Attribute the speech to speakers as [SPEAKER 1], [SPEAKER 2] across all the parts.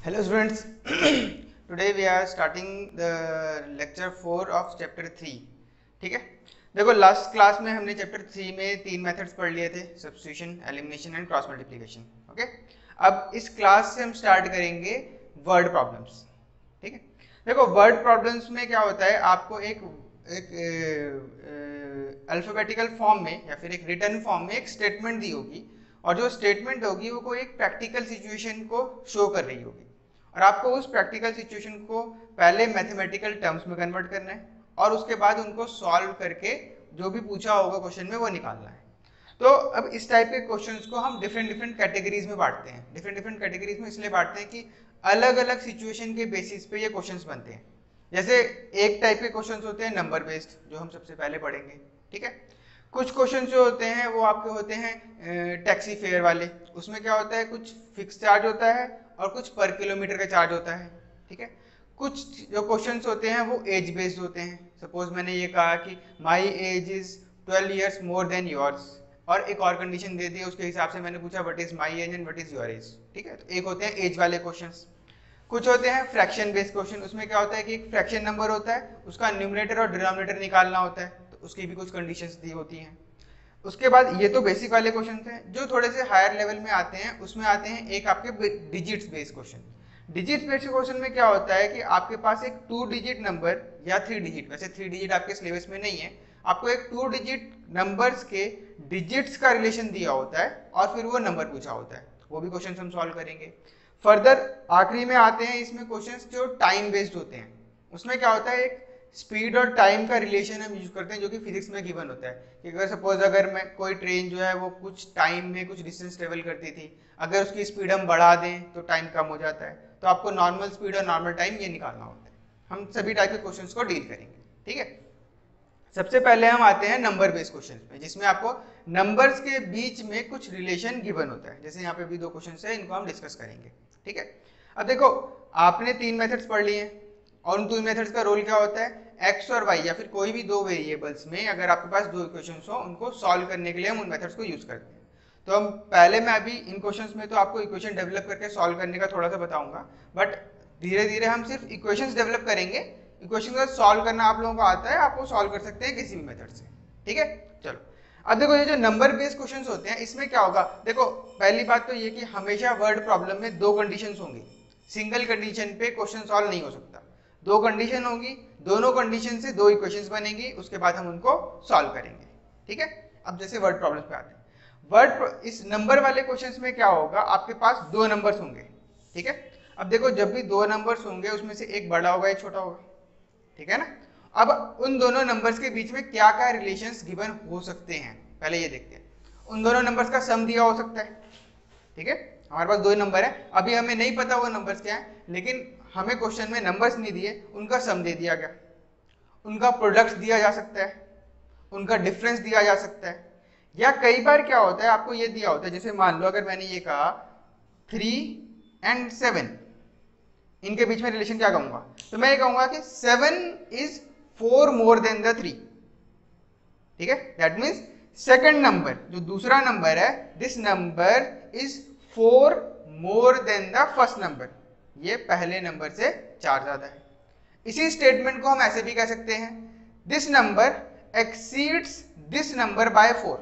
[SPEAKER 1] Hello students, today we are starting the lecture 4 of chapter 3. ठीक है, देखो last class में हमने चैप्टर 3 में तीन मेथड्स पढ़ लिए थे, substitution, elimination and cross multiplication. Okay, अब इस क्लास से हम स्टार्ट करेंगे वर्ड प्रॉब्लम्स. ठीक है, देखो वर्ड प्रॉब्लम्स में क्या होता है, आपको एक अल्फाबेटिकल फॉर्म में या फिर एक रिटन फॉर्म में एक स्टेटमेंट दी होगी और जो स्टेटमेंट होगी वो कोई एक प्रैक्टिकल सिचुएशन को शो कर रही होगी और आपको उस प्रैक्टिकल सिचुएशन को पहले मैथमेटिकल टर्म्स में कन्वर्ट करना है और उसके बाद उनको सॉल्व करके जो भी पूछा होगा क्वेश्चन में वो निकालना है. तो अब इस टाइप के क्वेश्चंस को हम डिफरेंट कैटेगरीज में बांटते हैं. डिफरेंट कैटेगरीज में इसलिए बांटते हैं कि अलग अलग सिचुएशन के बेसिस पे ये क्वेश्चंस बनते हैं. जैसे एक टाइप के क्वेश्चंस होते हैं नंबर बेस्ड, जो हम सबसे पहले पढ़ेंगे. ठीक है, कुछ क्वेश्चन जो होते हैं वो आपके होते हैं टैक्सी फेयर वाले. उसमें क्या होता है, कुछ फिक्स चार्ज होता है और कुछ पर किलोमीटर का चार्ज होता है. ठीक है, कुछ जो क्वेश्चंस होते हैं वो एज बेस्ड होते हैं. सपोज मैंने ये कहा कि माई age is 12 years more than yours और एक और कंडीशन दे दी, उसके हिसाब से मैंने पूछा what is my age and what is your age. ठीक है, तो एक होते हैं एज वाले क्वेश्चंस. कुछ होते हैं फ्रैक्शन बेस्ड क्वेश्चन. उसमें क्या होता है कि एक फ्रैक्शन नंबर होता है, उसका न्यूमरेटर और डिनोमिनेटर निकालना होता है, तो उसकी भी कुछ कंडीशंस दी होती हैं. उसके बाद ये तो बेसिक वाले क्वेश्चन हैं. जो थोड़े से हायर लेवल में आते हैं उसमें आते हैं एक आपके digits based question. Digits based question में क्या होता है कि आपके पास एक 2 डिजिट नंबर या 3 डिजिट, वैसे 3 डिजिट आपके सिलेबस में नहीं है, आपको एक 2 डिजिट नंबर्स के डिजिट्स का रिलेशन दिया होता है और फिर वो नंबर पूछा होता है. वो भी क्वेश्चन हम सॉल्व करेंगे. फर्दर आखिरी में आते हैं इसमें क्वेश्चंस जो टाइम बेस्ड होते हैं. उसमें क्या होता है, एक स्पीड और टाइम का रिलेशन हम यूज करते हैं जो कि फिजिक्स में गिवन होता है कि अगर सपोज अगर मैं कोई ट्रेन जो है वो कुछ टाइम में कुछ डिस्टेंस ट्रेवल करती थी, अगर उसकी स्पीड हम बढ़ा दें तो टाइम कम हो जाता है. तो आपको नॉर्मल स्पीड और नॉर्मल टाइम ये निकालना होता है. हम सभी टाइप के क्वेश्चंस को डील करेंगे. ठीक है, सबसे पहले हम आते हैं नंबर बेस्ड क्वेश्चन में, जिसमें आपको नंबर्स के बीच में कुछ रिलेशन गिवन होता है. जैसे यहाँ पे भी दो क्वेश्चन है, इनको हम डिस्कस करेंगे. ठीक है, अब देखो आपने तीन मेथड्स पढ़ लिए हैं और उन तीन मेथड्स का रोल क्या होता है, एक्स और वाई या फिर कोई भी दो वेरिएबल्स में अगर आपके पास दो इक्वेशंस हो उनको सॉल्व करने के लिए हम उन मेथड्स को यूज करते हैं. तो हम पहले मैं अभी इन क्वेश्चंस में तो आपको इक्वेशन डेवलप करके सॉल्व करने का थोड़ा सा बताऊंगा, बट धीरे धीरे हम सिर्फ इक्वेशंस डेवलप करेंगे. इक्वेशन का सॉल्व करना आप लोगों को आता है, आपको सॉल्व कर सकते हैं किसी भी मेथड से. ठीक है, चलो अब देखो ये जो नंबर बेस्ड क्वेश्चंस होते हैं इसमें क्या होगा, देखो पहली बात तो ये कि हमेशा वर्ड प्रॉब्लम में दो कंडीशंस होंगी. सिंगल कंडीशन पे क्वेश्चन सॉल्व नहीं हो सकता. दो कंडीशन होंगी, दोनों कंडीशन से दो इक्वेशंस बनेंगी, उसके बाद हम उनको सॉल्व करेंगे. ठीक है, अब जैसे वर्ड प्रॉब्लम्स पे आते हैं. इस नंबर वाले क्वेश्चंस में क्या होगा, आपके पास दो नंबर्स होंगे. ठीक है, अब देखो जब भी दो नंबर्स होंगे उसमें से एक बड़ा होगा एक छोटा होगा. ठीक है ना, अब उन दोनों नंबर्स के बीच में क्या क्या रिलेशंस गिवन हो सकते हैं पहले ये देखते हैं. उन दोनों नंबर्स का सम दिया हो सकता है. ठीक है, हमारे पास दो नंबर है, अभी हमें नहीं पता वो नंबर्स क्या है, लेकिन हमें क्वेश्चन में नंबर्स नहीं दिए, उनका सम दे दिया गया. उनका प्रोडक्ट दिया जा सकता है, उनका डिफरेंस दिया जा सकता है, या कई बार क्या होता है आपको ये दिया होता है, जैसे मान लो अगर मैंने ये कहा 3 and 7, इनके बीच में रिलेशन क्या कहूंगा, तो मैं ये कहूंगा कि 7 is 4 more than the 3. ठीक है, दैट मीन्स सेकंड नंबर जो दूसरा नंबर है, this number is 4 more than the first number, ये पहले नंबर से 4 ज्यादा है. इसी स्टेटमेंट को हम ऐसे भी कह सकते हैं, this number exceeds this number by 4,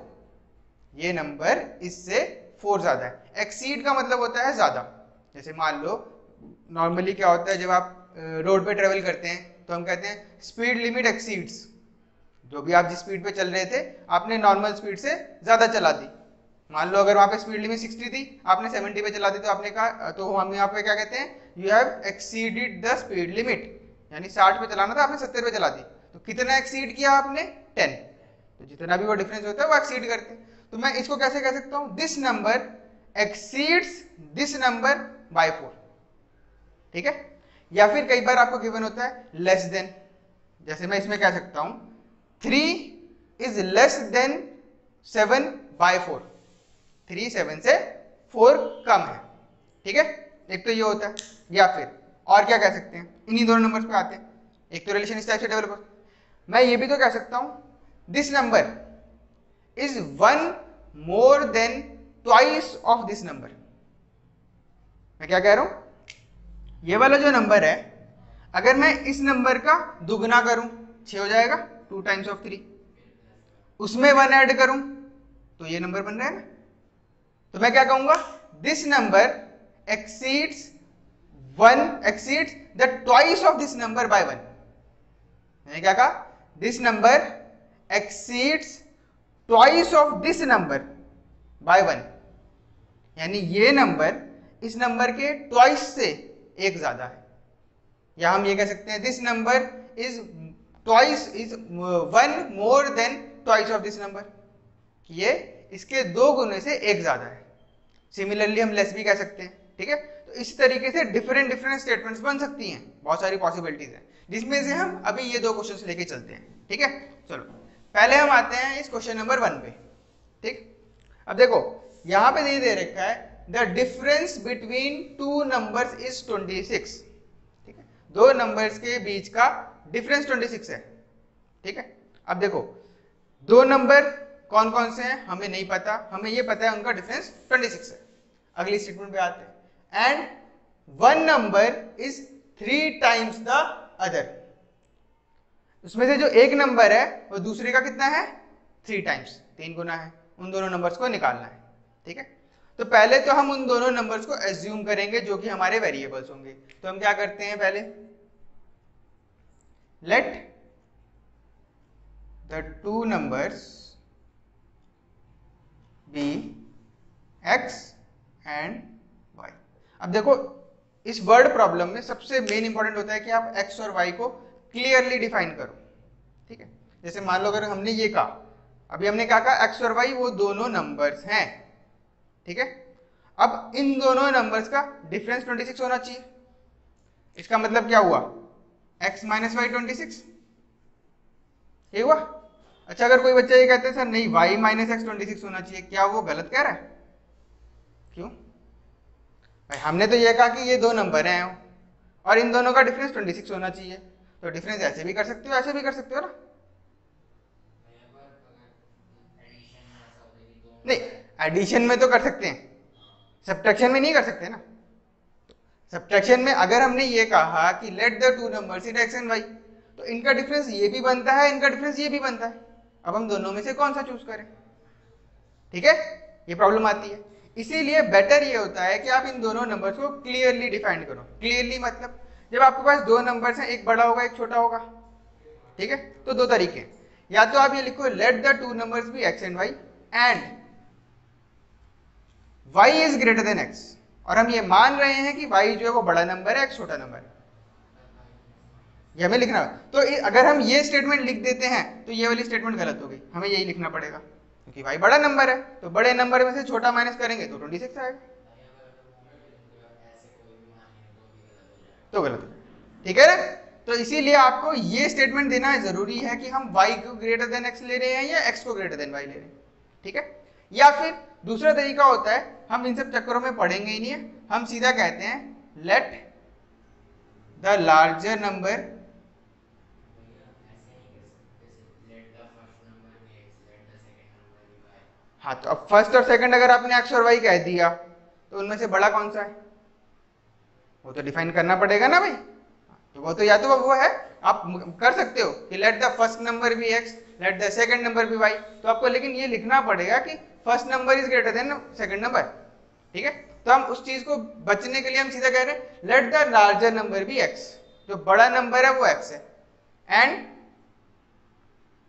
[SPEAKER 1] ये नंबर इससे 4 ज्यादा है. एक्सीड का मतलब होता है ज्यादा. जैसे मान लो नॉर्मली क्या होता है, जब आप रोड पे ट्रेवल करते हैं तो हम कहते हैं स्पीड लिमिट एक्सीड्स. जो भी आप जिस स्पीड पे चल रहे थे आपने नॉर्मल स्पीड से ज्यादा चला दी. मान लो अगर वहां पे स्पीड लिमिट 60 थी, आपने 70 पे चला दी, तो आपने कहा, तो हम यहाँ पे क्या कहते हैं, you have exceeded the speed limit, यानी 60 पे चलाना था आपने 70 पे चला दी. तो कितना एक्सीड किया आपने, 10. तो जितना भी वो डिफरेंस होता है वो एक्सीड करते हैं. तो मैं इसको कैसे कह सकता हूँ, this number exceeds this number by 4. ठीक है, या फिर कई बार आपको गिवन होता है लेस देन, जैसे मैं इसमें कह सकता हूं 3 is less than 7 by 4. 3 7 से 4 कम है. ठीक है, एक तो ये होता है. या फिर और क्या कह सकते हैं, इन्हीं दोनों नंबर्स पे आते हैं. एक तो रिलेशन इस टाइप से डेवलप होता है. मैं ये भी तो कह सकता हूं this number is 1 more than twice of this number. मैं क्या कह रहा हूं, ये वाला जो नंबर है, अगर मैं इस नंबर का दुगना करूं 6 हो जाएगा, 2 टाइम्स ऑफ 3, उसमें 1 ऐड करूं तो ये नंबर बन रहा है ना। तो मैं क्या कहूंगा, this number exceeds the twice of this number by 1। मैंने क्या कहा, this number exceeds twice of this number by 1, यानी ये नंबर इस नंबर के ट्वाइस से एक ज्यादा है। या हम ये कह सकते हैं this number is 1 more than twice of this number, ये इसके 2 गुने से एक ज्यादा है। सिमिलरली हम लेस भी कह सकते हैं, ठीक है। तो इस तरीके से डिफरेंट स्टेटमेंट्स बन सकती हैं, बहुत सारी पॉसिबिलिटीज हैं, जिसमें से हम अभी ये 2 क्वेश्चंस लेके चलते हैं, ठीक है। चलो पहले हम आते हैं इस क्वेश्चन नंबर 1 पे, ठीक। अब देखो यहां पे नहीं दे रखा है the difference between 2 numbers is 26, ठीक है। 2 नंबर्स के बीच का डिफरेंस 26 है, ठीक है। अब देखो 2 नंबर कौन कौन से हैं हमें नहीं पता, हमें ये पता है उनका डिफरेंस 26 है। अगली स्टेटमेंट पे आते हैं, and 1 number is 3 times the other. उसमें से जो एक नंबर है वो दूसरे का कितना है, 3 टाइम्स, 3 गुना है। उन दोनों नंबर्स को निकालना है, ठीक है। तो पहले तो हम उन दोनों नंबर्स को एज्यूम करेंगे जो कि हमारे वेरिएबल्स होंगे। तो हम क्या करते हैं, पहले let the 2 numbers be x and y। अब देखो इस वर्ड प्रॉब्लम में सबसे मेन इंपॉर्टेंट होता है कि आप x और y को क्लियरली डिफाइन करो, ठीक है। जैसे मान लो अगर हमने ये कहा, अभी हमने क्या कहा, x और y वो दोनों नंबर्स हैं, ठीक है। अब इन दोनों नंबर्स का डिफरेंस 26 होना चाहिए। इसका मतलब क्या हुआ, x माइनस वाई 26, ये हुआ। अच्छा अगर कोई बच्चा ये कहते हैं सर नहीं y माइनस एक्स 26 होना चाहिए, क्या वो गलत कह रहा है? क्यों भाई, हमने तो ये कहा कि ये 2 नंबर हैं और इन दोनों का डिफरेंस 26 होना चाहिए। तो डिफरेंस ऐसे भी कर सकते हो, ऐसे भी कर सकते हो ना। नहीं, एडिशन में तो कर सकते हैं, सब्ट्रैक्शन में नहीं कर सकते ना। सब्ट्रैक्शन में अगर हमने ये कहा कि let the 2 numbers in x and y, तो इनका डिफरेंस ये भी बनता है, इनका डिफरेंस ये भी बनता है। अब हम दोनों में से कौन सा चूज करें, ठीक है, ये प्रॉब्लम आती है। इसीलिए बेटर ये होता है कि आप इन दोनों नंबर्स को क्लियरली डिफाइन करो। क्लियरली मतलब जब आपके पास 2 नंबर्स हैं, एक बड़ा होगा एक छोटा होगा, ठीक है। तो 2 तरीके हैं, या तो आप ये लिखो let the 2 numbers be x and y and y is greater than x, और हम ये मान रहे हैं कि y जो है वो बड़ा नंबर है, x छोटा नंबर है, ये हमें लिखना है। तो अगर हम ये स्टेटमेंट लिख देते हैं तो ये वाली स्टेटमेंट गलत हो गई, हमें यही लिखना पड़ेगा क्योंकि y बड़ा नंबर है, तो बड़े नंबर में से छोटा माइनस करेंगे तो 26 आएगा, तो गलत हो, ठीक है ना। तो इसीलिए आपको ये स्टेटमेंट देना जरूरी है कि हम y को ग्रेटर देन x ले रहे हैं या x को ग्रेटर देन y ले रहे हैं, ठीक है। या फिर दूसरा तरीका होता है, हम इन सब चक्करों में पढ़ेंगे ही नहीं है, हम सीधा कहते हैं लेट द लार्जर नंबर, हाँ तो अब फर्स्ट और सेकंड अगर आपने x और y कह दिया तो उनमें से बड़ा कौन सा है, वो तो डिफाइन करना पड़ेगा ना भाई। तो वो तो या तो वो है, आप कर सकते हो कि let the first number be x, let the second number be y, तो आपको लेकिन ये लिखना पड़ेगा कि first number is greater than second number, ठीक है। तो हम उस चीज को बचने के लिए हम सीधा कह रहे हैं let the larger number be x, जो बड़ा नंबर है वो x है, and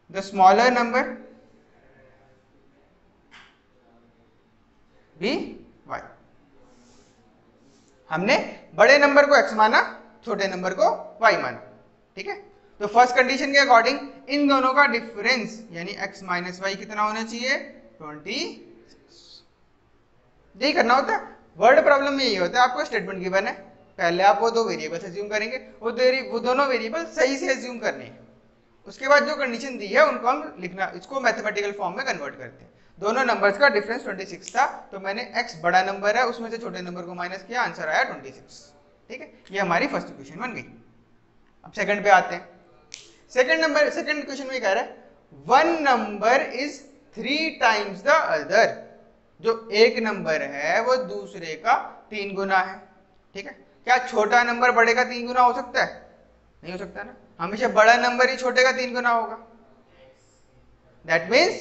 [SPEAKER 1] the smaller number be y। हमने बड़े नंबर को x माना, छोटे नंबर को y माना, ठीक है। तो फर्स्ट कंडीशन के अकॉर्डिंग इन दोनों का डिफरेंस यानी x माइनस वाई कितना होना चाहिए, 26। यही करना होता है, वर्ड प्रॉब्लम में यही होता है। आपको स्टेटमेंट गिवन है, पहले आप वो 2 वेरिएबल्स एज्यूम करेंगे, वो दोनों वेरिएबल सही से एज्यूम करने हैं, उसके बाद जो कंडीशन दी है उनको हम लिखना, इसको मैथमेटिकल फॉर्म में कन्वर्ट करते हैं। दोनों नंबर्स का डिफरेंस 26 था, तो मैंने x बड़ा नंबर है उसमें से छोटे नंबर को माइनस किया, आंसर आया 26, ठीक है। ये हमारी फर्स्ट इक्वेशन बन गई। अब सेकंड पे आते हैं। सेकंड इक्वेशन में कह रहा है 1 number is 3 times the other, जो एक नंबर है वो दूसरे का 3 गुना है, ठीक है। क्या छोटा नंबर बड़े का 3 गुना हो सकता है? नहीं हो सकता ना, हमेशा बड़ा नंबर ही छोटे का 3 गुना होगा। That means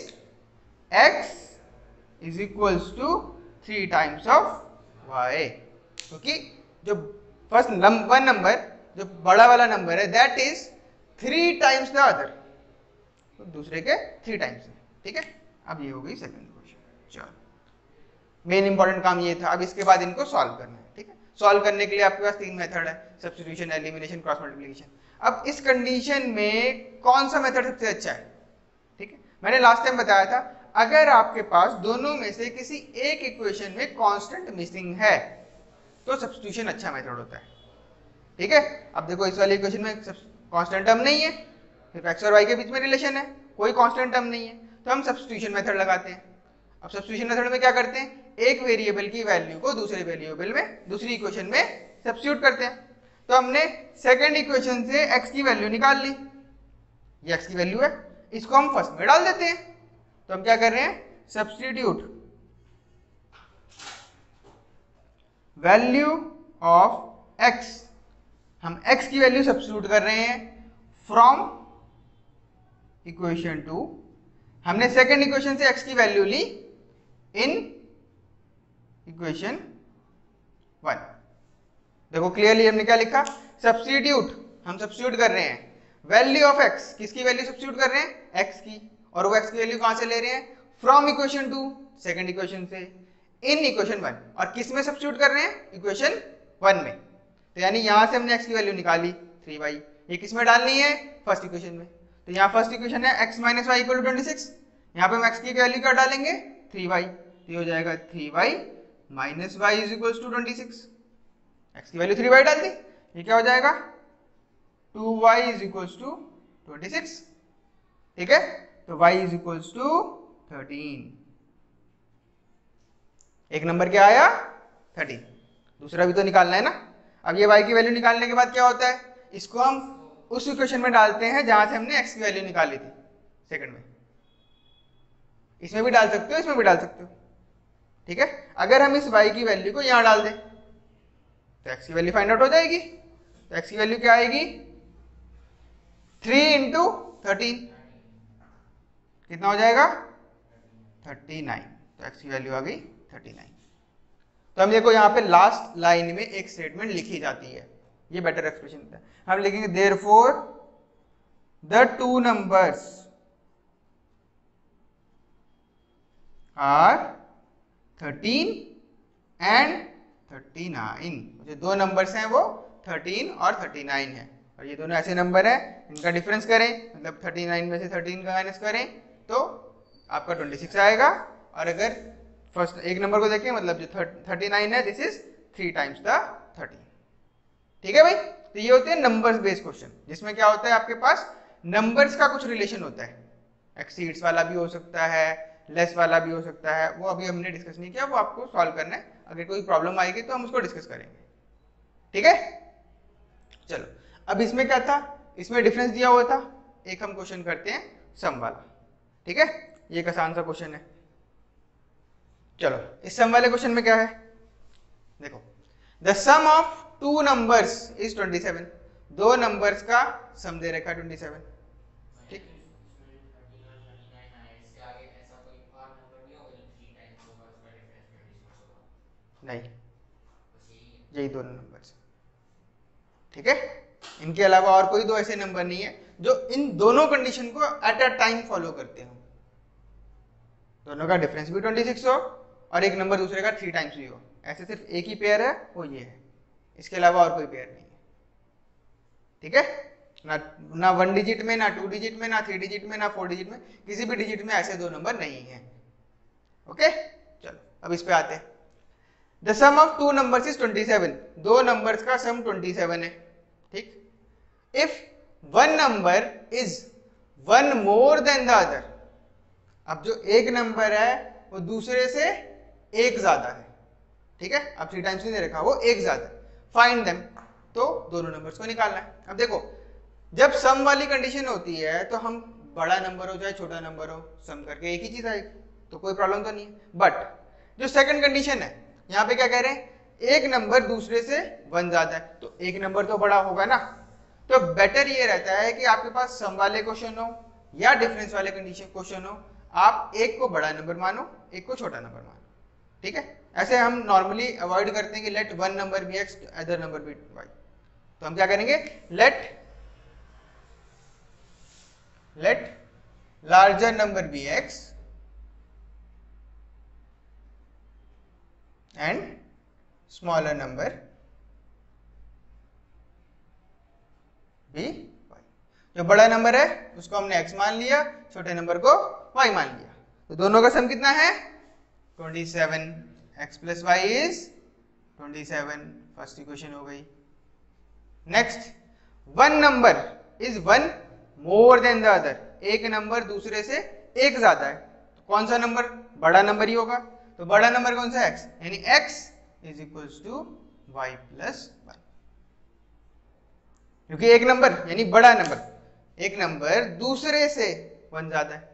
[SPEAKER 1] x is equals to 3 times of y, क्योंकि जो फर्स्ट वन नंबर जो बड़ा वाला नंबर है that is 3 times the other, तो दूसरे के 3 टाइम्स है। ठीक है, अब ये हो गई सेकंड क्वेश्चन। चलो, मेन इंपॉर्टेंट काम ये था। अब इसके बाद इनको सॉल्व करना है। ठीक है, सॉल्व करने के लिए आपके पास 3 मेथड है, सब्स्टिट्यूशन, एलिमिनेशन, क्रॉस मल्टीप्लिकेशन। अब इस कंडीशन में कौन सा मेथड सबसे अच्छा है? ठीक है, मैंने लास्ट टाइम बताया था अगर आपके पास दोनों में से किसी एक इक्वेशन में कांस्टेंट मिसिंग है तो सब्स्टिट्यूशन अच्छा मेथड होता है। ठीक है, अब देखो इस वाली इक्वेशन में कांस्टेंट टर्म नहीं है, सिर्फ x और y के बीच में रिलेशन है, कोई कांस्टेंट टर्म नहीं है, तो हम सब्स्टिट्यूशन मेथड लगाते हैं। अब सब्स्टिट्यूशन मेथड में क्या करते हैं, एक वेरिएबल की वैल्यू को दूसरे वेरिएबल में, दूसरी इक्वेशन में सब्स्टिट्यूट करते हैं। तो हमने सेकंड इक्वेशन से x की वैल्यू निकाल ली, ये x की वैल्यू है, इसको हम फर्स्ट में डाल देते हैं। तो हम क्या कर रहे हैं, सब्स्टिट्यूट वैल्यू ऑफ x, हम x की वैल्यू सब्स्टिट्यूट कर रहे हैं फ्रॉम इक्वेशन 2। हमने सेकंड इक्वेशन से x की वैल्यू ली इन इक्वेशन 1। देखो क्लियरली हमने क्या लिखा, सब्स्टिट्यूट, हम सब्स्टिट्यूट कर रहे हैं वैल्यू ऑफ x, किसकी वैल्यू सब्स्टिट्यूट कर रहे हैं, x की, और वो x की वैल्यू कहां से ले रहे हैं, फ्रॉम इक्वेशन 2, सेकंड इक्वेशन से, इन इक्वेशन 1, और किस में सब्स्टिट्यूट कर रहे हैं, इक्वेशन 1 में। तो यानी यहां से हमने x की वैल्यू निकाली 3y, ये किस में डालनी है, फर्स्ट इक्वेशन में। तो यहाँ फर्स्ट इक्वेशन है x minus y equal to 26, यहाँ पे हम x की वैल्यू क्या डालेंगे, 3y, तो ये हो जाएगा 3y minus y is equal to 26, x की वैल्यू 3y डाल दी, ये क्या हो जाएगा 2y इज इक्वल टू 26। ठीक है, तो y इज इक्वल टू 13, एक नंबर क्या आया 13, दूसरा भी तो निकालना है ना। अब ये y की वैल्यू निकालने के बाद क्या होता है, इसको हम उस इक्वेशन में डालते हैं जहां से हमने x की वैल्यू निकाली थी सेकंड में, इसमें भी डाल सकते हो, इसमें भी डाल सकते हो। ठीक है, अगर हम इस y की वैल्यू को यहां डाल दें तो x की वैल्यू फाइंड आउट हो जाएगी। तो x की वैल्यू क्या आएगी, 3 इंटू 13, कितना हो जाएगा 39, तो x की वैल्यू आ गई 39। तो हम देखो यहाँ पे लास्ट लाइन में एक स्टेटमेंट लिखी जाती है, ये बेटर एक्सप्रेशन होता है। हम लिखेंगे therefore the two numbers are 13 and 39, जो दो नंबर्स हैं वो 13 और 39 है, और ये दोनों ऐसे नंबर हैं इनका डिफरेंस करें, मतलब 39 में से 13 का माइनस करें तो आपका 26 आएगा। और अगर फर्स्ट एक नंबर को देखें, मतलब जो 39 है दिस इज 3 टाइम्स द 13। ठीक है भाई, तो ये होते हैं नंबर्स बेस्ड क्वेश्चन, जिसमें क्या होता है आपके पास नंबर्स का कुछ रिलेशन होता है, एक्सीड्स वाला भी हो सकता है, लेस वाला भी हो सकता है, वो अभी हमने डिस्कस नहीं किया, वो आपको सॉल्व करना है। अगर कोई प्रॉब्लम आएगी तो हम उसको डिस्कस करेंगे। ठीक है, चलो अब इसमें क्या था, इसमें डिफरेंस दिया हुआ था, एक हम क्वेश्चन करते हैं सम वाला। ठीक है, ये एक आसान सा क्वेश्चन है। चलो इस सम वाले क्वेश्चन में क्या है, देखो the sum of two numbers is 27, दो नंबर्स का सम दे रखा है 27। ठीक, नहीं, यही दोनों नंबर्स। ठीक है, इनके अलावा और कोई दो ऐसे नंबर नहीं है जो इन दोनों कंडीशन को एट अ टाइम फॉलो करते हो, दोनों का डिफरेंस भी 26 हो और एक नंबर दूसरे का 3 टाइम्स भी हो। ऐसे सिर्फ एक ही पेयर है, वो ये है, इसके अलावा और कोई पेयर नहीं है। ठीक है, ना 1 डिजिट में, ना 2 डिजिट में, ना 3 डिजिट में, ना 4 डिजिट में, किसी भी डिजिट में ऐसे दो नंबर नहीं है। ओके, चलो अब इस पे आते हैं। The sum of two numbers is 27, दो नंबर्स का सम 27 है। ठीक, if one number is one more than the other, अब जो एक नंबर है वो दूसरे से एक ज्यादा है। ठीक है, अब 3 टाइम्स नहीं दे रखा, वो एक ज्यादा, फाइंड देम, तो दोनों नंबर्स को निकालना है। अब देखो जब सम वाली कंडीशन होती है तो हम बड़ा नंबर हो चाहे छोटा नंबर हो, सम करके एक ही चीज आएगी, तो कोई प्रॉब्लम तो नहीं है। बट जो सेकंड कंडीशन है, यहाँ पे क्या कह रहे हैं, एक नंबर दूसरे से 1 ज्यादा है, तो एक नंबर तो बड़ा होगा ना। तो बेटर ये रहता है कि आपके पास सम वाले क्वेश्चन हो या डिफरेंस वाले कंडीशन क्वेश्चन हो, आप एक को बड़ा नंबर मानो, एक को छोटा नंबर मानो, ठीक है। ऐसे हम नॉर्मली अवॉइड करते हैं कि let one number be x other number be y. तो हम क्या करेंगे, let larger number be x and smaller number be y. जो बड़ा नंबर है उसको हमने x मान लिया, छोटे नंबर को y मान लिया। तो दोनों का सम कितना है 27, x plus y is 27, first equation हो गई। Next, one number is one more than the other, एक नंबर दूसरे से एक ज्यादा है, तो कौन सा नंबर, बड़ा नंबर ही होगा। तो बड़ा नंबर कौन सा है x, यानी x is equals to y plus one, क्योंकि एक नंबर यानी बड़ा नंबर, एक नंबर दूसरे से 1 ज्यादा है,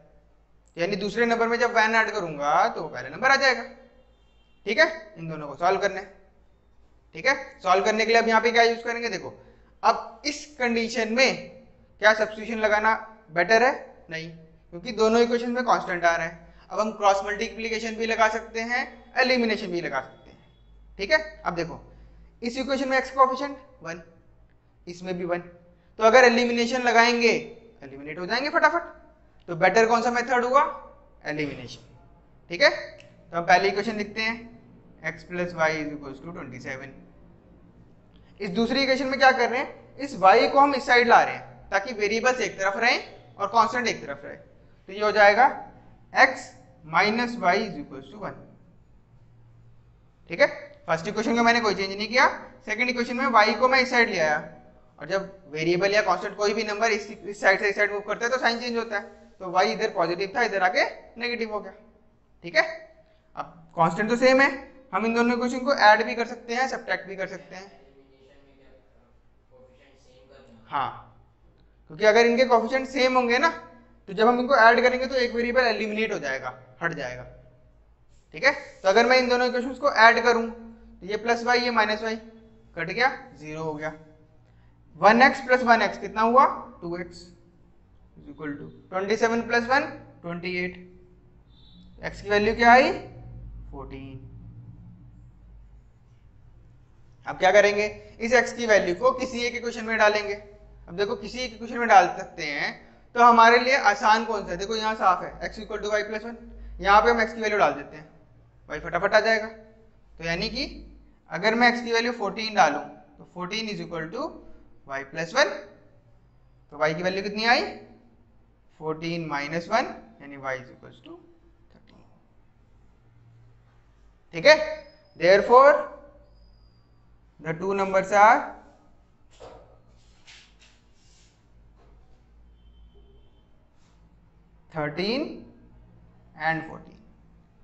[SPEAKER 1] यानी दूसरे नंबर में जब 1 ऐड करूंगा तो पहले नंबर आ जाएगा, ठीक है। इन दोनों को सॉल्व करना है, ठीक है। सॉल्व करने के लिए अब यहाँ पे क्या यूज करेंगे, देखो अब इस कंडीशन में क्या सब्स्टिट्यूशन लगाना बेटर है, नहीं, क्योंकि दोनों इक्वेशन में कांस्टेंट आ रहा है। अब हम क्रॉस मल्टीप्लिकेशन भी लगा सकते हैं, एलिमिनेशन भी लगा सकते हैं, ठीक है। अब देखो इस इक्वेशन में x कोएफिशिएंट 1, इसमें भी 1, तो अगर एलिमिनेशन लगाएंगे एलिमिनेट हो जाएंगे फटाफट। तो बेटर कौन सा मेथड हुआ, एलिमिनेशन, ठीक है। तो हम पहली इक्वेशन लिखते हैं x plus y is equal to 27। इस दूसरी इक्वेशन में क्या कर रहे हैं, इस y को हम इस साइड ला रहे हैं ताकि वेरिएबल्स एक तरफ रहें और कांस्टेंट एक तरफ रहे। तो ये हो जाएगा x minus y is equal to 1, ठीक है। फर्स्ट इक्वेशन का मैंने कोई चेंज नहीं किया, सेकंड इक्वेशन में y को मैं इस साइड ले आया, और जब वेरिएबल या कांस्टेंट कोई भी नंबर इस साइड से इस साइड मूव करता है तो साइन चेंज होता है। तो y इधर पॉजिटिव था, इधर आके नेगेटिव हो गया, ठीक है। अब कांस्टेंट तो सेम है, हम इन दोनों इक्वेशन को ऐड भी कर सकते हैं, सब्ट्रैक्ट भी कर सकते हैं। हाँ, क्योंकि अगर इनके कोएफिशिएंट सेम होंगे ना, तो जब हम इनको ऐड करेंगे तो एक वेरिएबल एलिमिनेट हो जाएगा, हट जाएगा, ठीक है। तो अगर मैं इन दोनों इक्वेशंस को ऐड करूं तो ये प्लस वाई ये माइनस वाई कट गया, 0 हो गया। 1x प्लस 1x कितना हुआ, 2x is equal to 27 plus 1 28, x की वैल्यू क्या आई 14। अब क्या करेंगे, इस x की वैल्यू को किसी एक इक्वेशन में डालेंगे। अब देखो किसी एक इक्वेशन में डाल सकते हैं, तो हमारे लिए आसान कौन सा है, देखो यहाँ साफ है x equal to y plus 1, यहाँ पे हम x की वैल्यू डाल देते हैं, y फटाफट आ जाएगा। तो यानी कि अगर मैं x की वैल्यू 14 डालूं तो 14 is equal to y plus 1, तो y की वैल्यू कितनी आई 14 माइनस 1, यानी y इज इक्वल टू 13, ठीक है। Therefore the two numbers are and 14।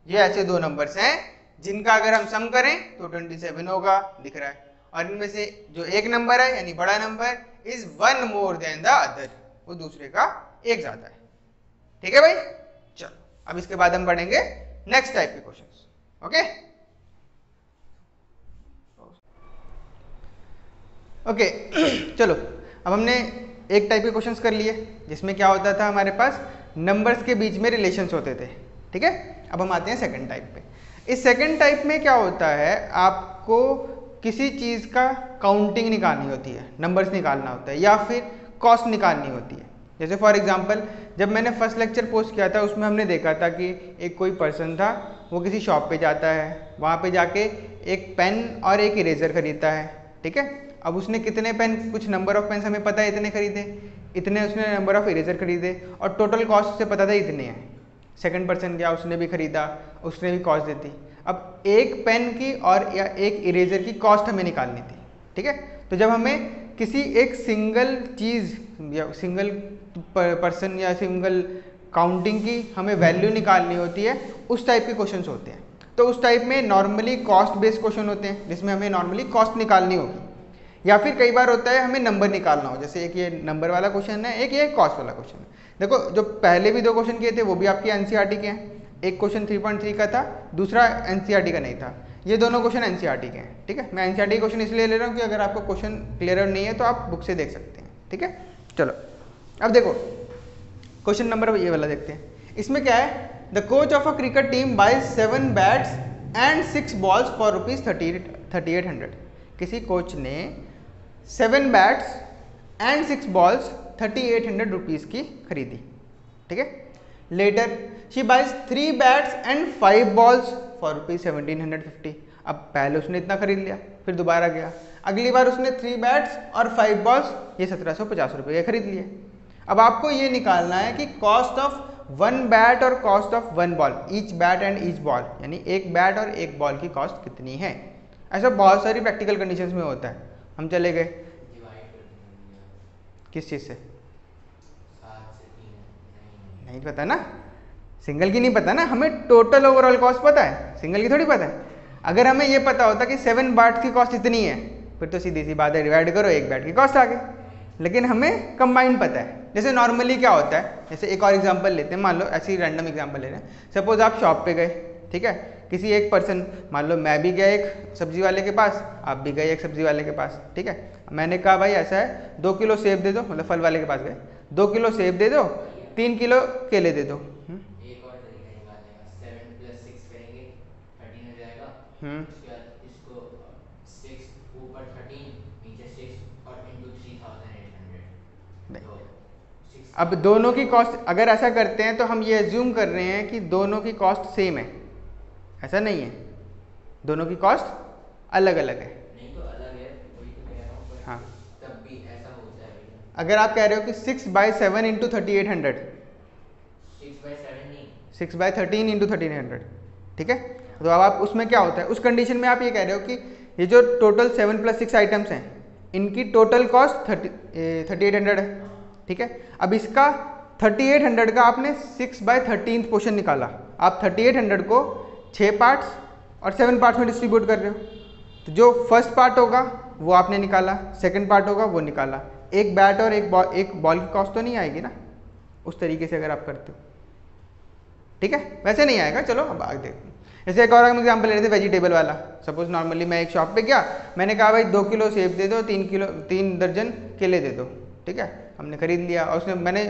[SPEAKER 1] ये ऐसे दो नंबर्स हैं जिनका अगर हम सम करें तो 27 होगा, दिख रहा है। और इनमें से जो एक नंबर है यानी बड़ा number is 1 more than the other, वो दूसरे का एक ज्यादा है, ठीक है भाई। चलो अब इसके बाद हम पढ़ेंगे नेक्स्ट टाइप के क्वेश्चंस, ओके ओके। चलो अब हमने एक टाइप के क्वेश्चंस कर लिए जिसमें क्या होता था, हमारे पास नंबर्स के बीच में रिलेशंस होते थे, ठीक है। अब हम आते हैं सेकंड टाइप पे। इस सेकंड टाइप में क्या होता है, आपको किसी चीज़ का काउंटिंग निकालनी होती है, नंबर्स निकालना होता है या फिर कॉस्ट निकालनी होती है। जैसे फॉर एग्जांपल जब मैंने फर्स्ट लेक्चर पोस्ट किया था उसमें हमने देखा था कि एक कोई पर्सन था, वो किसी शॉप पे जाता है, वहाँ पे जाके एक पेन और एक इरेजर खरीदता है, ठीक है। अब उसने कितने पेन, कुछ नंबर ऑफ पेन हमें पता है इतने खरीदे, इतने उसने नंबर ऑफ इरेजर खरीदे, और टोटल कॉस्ट से पता था इतने हैं। सेकंड पर्सन गया, उसने भी खरीदा, उसने भी कॉस्ट दी थी। अब एक पेन की और या एक इरेजर की कॉस्ट हमें निकालनी थी, ठीक है। तो जब हमें किसी एक सिंगल चीज़ या सिंगल पर्सन या सिंगल काउंटिंग की हमें वैल्यू निकालनी होती है, उस टाइप के क्वेश्चंस होते हैं। तो उस टाइप में नॉर्मली कॉस्ट बेस्ड क्वेश्चन होते हैं जिसमें हमें नॉर्मली कॉस्ट निकालनी होगी, या फिर कई बार होता है हमें नंबर निकालना हो, जैसे एक ये नंबर वाला क्वेश्चन है, एक ये कॉस्ट वाला क्वेश्चन है। देखो जो पहले भी दो क्वेश्चन किए थे वो भी आपके एनसीईआरटी के हैं, एक क्वेश्चन 3.3 का था, दूसरा एनसीईआरटी का नहीं था, ये दोनों क्वेश्चन एनसीईआरटी के हैं, ठीक है। मैं एनसीईआरटी के क्वेश्चन इसलिए ले रहा हूँ कि अगर आपको क्वेश्चन क्लियर नहीं है तो आप बुक से देख सकते हैं, ठीक है। चलो अब देखो क्वेश्चन नंबर ये वाला देखते हैं। इसमें क्या है, the coach of a cricket team buys 7 bats and 6 balls for ₹3800। किसी कोच ने 7 बैट्स एंड 6 बॉल्स 3800 रुपीज़ की खरीदी, ठीक है। Later she buys 3 bats and 5 balls for ₹1750। अब पहले उसने इतना खरीद लिया, फिर दोबारा गया, अगली बार उसने 3 बैट्स और 5 बॉल्स, ये 1750 रुपये के खरीद लिए। अब आपको ये निकालना है कि कॉस्ट ऑफ 1 बैट और cost of 1 ball, each bat and each ball, यानी एक बैट और एक बॉल की कॉस्ट कितनी है। ऐसा बहुत सारी प्रैक्टिकल कंडीशंस में होता है। हम चले गए किस चीज़ से, नहीं पता ना, सिंगल की नहीं पता ना, हमें टोटल ओवरऑल कॉस्ट पता है, सिंगल की थोड़ी पता है। अगर हमें ये पता होता कि 7 बैट की कॉस्ट इतनी है, फिर तो सीधी सी बात है, डिवाइड करो, एक बैट की कॉस्ट आ गई। लेकिन हमें कंबाइंड पता है। जैसे नॉर्मली क्या होता है, जैसे एक और एग्जांपल लेते हैं, मान लो ऐसे ही रैंडम एग्जांपल ले रहे हैं। सपोज आप शॉप पे गए, ठीक है, किसी एक पर्सन, मान लो मैं भी गया एक सब्जी वाले के पास, आप भी गए एक सब्जी वाले के पास, ठीक है। मैंने कहा भाई ऐसा है 2 किलो सेब दे दो, मतलब फल वाले के पास गए, 2 किलो सेब दे दो, 3 किलो केले दे दो।
[SPEAKER 2] एक और तरीका निकालने का, 7 + 6 करेंगे 13 हो जाएगा। उसके बाद इसको 6 ऊपर 13 नीचे 6 और इनटू 3800। तो
[SPEAKER 1] अब दोनों की कॉस्ट अगर ऐसा करते हैं तो हम ये एज्यूम कर रहे हैं कि दोनों की कॉस्ट सेम है, ऐसा नहीं है, दोनों की कॉस्ट अलग अलग है।
[SPEAKER 2] नहीं तो अलग है, वही तो कह रहा हूँ, पर
[SPEAKER 1] हाँ,
[SPEAKER 2] तब भी ऐसा होता है भैया।
[SPEAKER 1] अगर आप कह रहे हो कि 6/7 इंटू 3800,
[SPEAKER 2] 6/7 नहीं,
[SPEAKER 1] 6/13 इंटू 1300, ठीक है। तो अब आप उसमें क्या होता है, उस कंडीशन में आप ये कह रहे हो कि ये जो टोटल 7 + 6 आइटम्स हैं, इनकी टोटल कॉस्ट 3800 है, ठीक है। अब इसका 3800 का आपने 6/13 पोर्शन निकाला, आप 3800 को 6 पार्ट्स और 7 पार्ट्स में डिस्ट्रीब्यूट कर रहे हो। तो जो फर्स्ट पार्ट होगा वो आपने निकाला, सेकंड पार्ट होगा वो निकाला, एक बैट और एक बॉल की कॉस्ट तो नहीं आएगी ना, उस तरीके से अगर आप करते हो, ठीक है। वैसे नहीं आएगा, चलो अब आगे देखते हैं। जैसे एक और हम एग्जाम्पल ले रहे थे वेजिटेबल वाला। सपोज नॉर्मली मैं एक शॉप पे गया, मैंने कहा भाई 2 किलो सेब दे दो, 3 दर्जन केले दे दो, ठीक है। हमने खरीद लिया और उसने, मैंने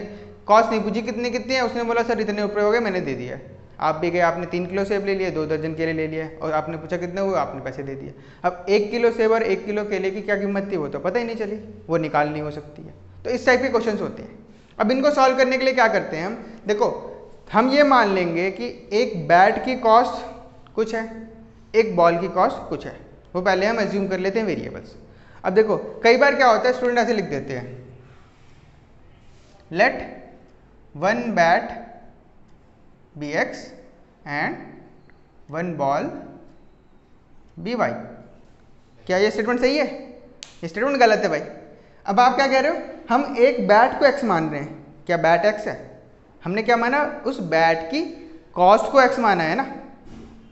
[SPEAKER 1] कॉस्ट नहीं पूछी कितने कितने हैं, उसने बोला सर इतने रुपये हो गए, मैंने दे दिया। आप भी गए, आपने 3 किलो सेब ले लिए, 2 दर्जन केले ले लिए, और आपने पूछा कितने हुए, आपने पैसे दे दिए। अब 1 किलो सेब और 1 किलो केले की क्या कीमत थी वो तो पता ही नहीं चली, वो निकालनी हो सकती है। तो इस टाइप के क्वेश्चन होते हैं। अब इनको सॉल्व करने के लिए क्या करते हैं हम, देखो हम ये मान लेंगे कि एक बैट की कॉस्ट कुछ है, एक बॉल की कॉस्ट कुछ है, वो पहले हम एज्यूम कर लेते हैं वेरिएबल्स। अब देखो कई बार क्या होता है, स्टूडेंट ऐसे लिख देते हैं, let 1 bat be x and 1 ball be y। क्या ये स्टेटमेंट सही है? ये स्टेटमेंट गलत है भाई। अब आप क्या कह रहे हो, हम एक बैट को x मान रहे हैं, क्या बैट x है, हमने क्या माना, उस बैट की कॉस्ट को x माना है ना,